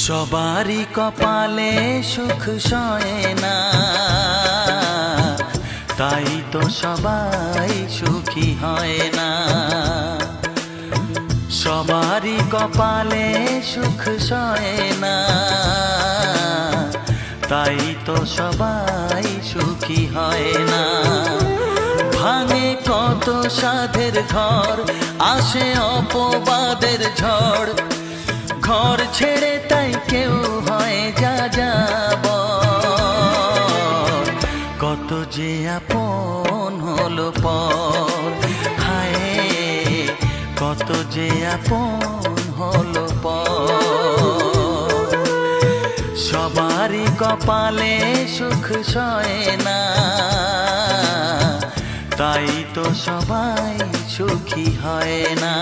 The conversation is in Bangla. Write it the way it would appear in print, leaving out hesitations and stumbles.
সবারই কপালে সুখ সয় না, তাই তো সবাই সুখী হয় না। সবারই কপালে সুখ সয় না, তাই তো সবাই সুখী হয় না। ভাঙে কত সাধের ঘর, আসে অপবাদের ঝড়, ঘর ছেড়ে তাই কেউ হয় যাযাবর। কত যে আপন হলো পর, হায় কত যে আপন হলো পর। সবারই কপালে সুখ সয় না, তাই তো সবাই সুখী হয় না।